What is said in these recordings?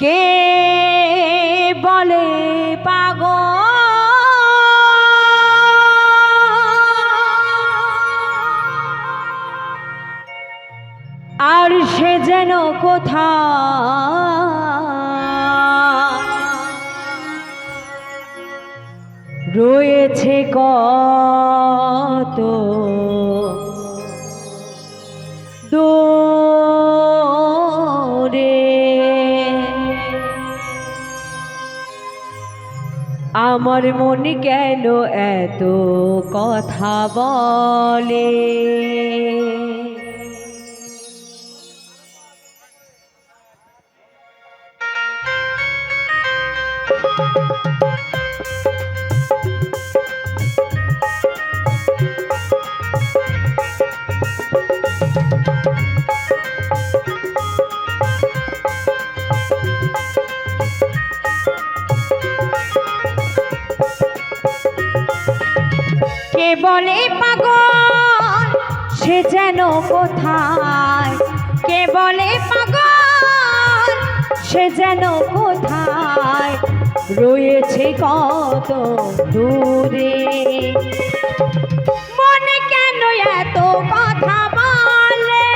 কে বলে পাগল আর সে যেন কোথায় রয়েছে কত দূরে আমার মন কেন এত কথা বলে কে বলে পাগল সে যেন কোথায় কে বলে পাগল সে যেন কোথায় রয়েছে কত দূরে মনে কেন এত কথা বলে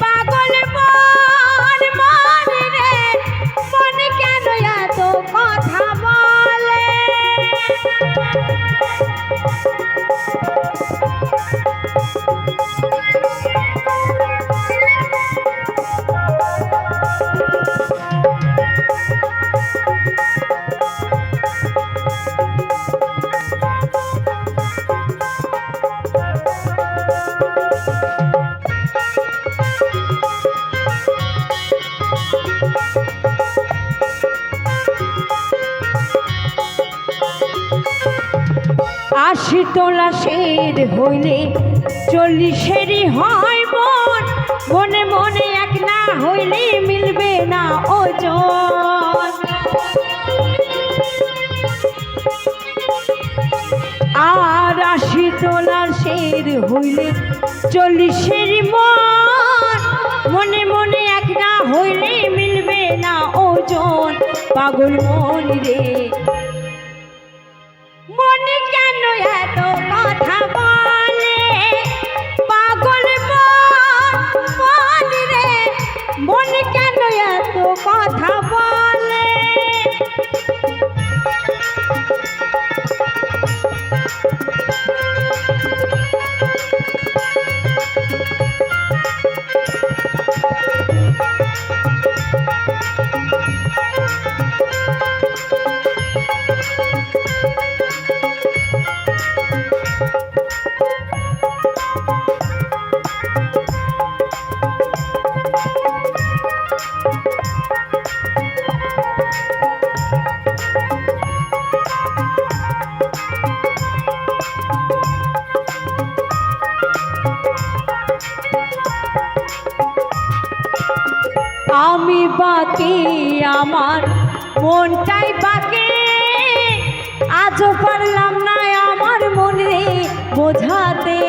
পাগল মন মন রে মনে কেন এত কথা বলে আশি তোলা শের হইলে 40-এরই হয় মন মনে মনে এক না হইলে মিলবে না ওজন আর 80 তোলার শের হইলে 40-এরই মন মনে মনে এক না হইলে মিলবে না ওজন পাগল মন রে মনে কেন এত কথা বলে পাগল মন রে মনে কেন এত কথা বলে আমি বাকি আমার মনটাই বাকি আজও পারলাম না আমার মনে বোঝাতে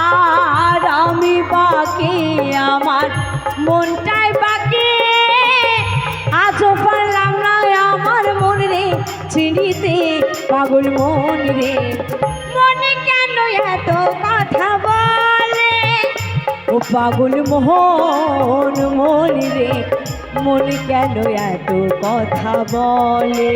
আর আমি বাকি আমার মনটাই বাকি আজও পারলাম না আমার মনে চিনিতে পাগল মন রে মনে কেন এত কথা বলে ও পাগল মোহন মন রে মন কেন এত কথা বলে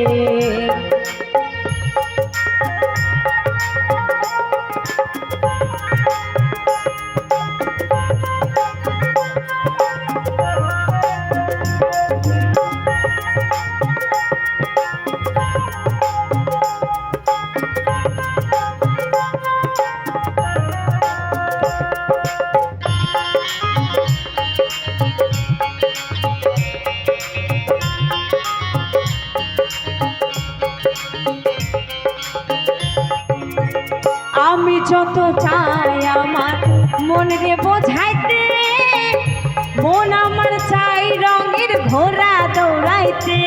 আমি যত চাই আমার মন রে বোঝাইতে মন আমার চাই রঙের ঘোড়া দৌড়াইতে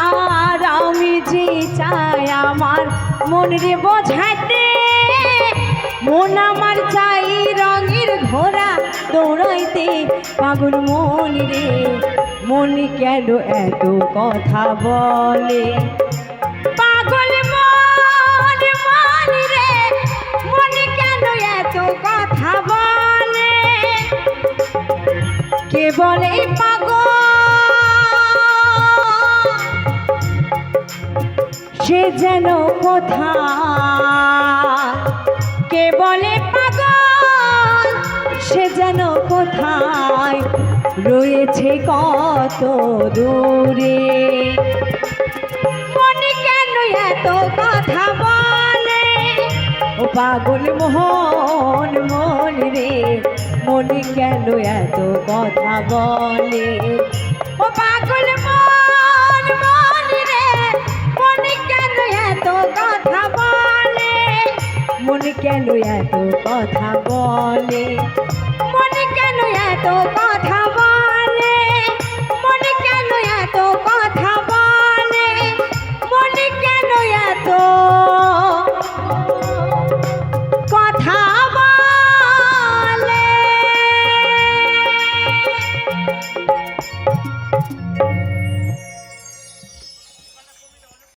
আর আমি যে চাই আমার মন রে বোঝাইতে, মন আমার চাই রঙের ঘোড়া দৌড়াইতে। পাগল মন রে মন কেন এত কথা বলে, পাগল মন মন রে মন কেন এত কথা বলে। কে বলে পাগল সে যেন কোথায়, কে বলে পাগল সে যেন কোথায় রয়েছে কত দূরে। মনে কেন এত কথা বলে, ও পাগল মোহন মন রে মনে কেন এত কথা বলে। ও পাগল মন মন রে মনে কেন এত কথা বলে, মনে কেন এত কথা বলে।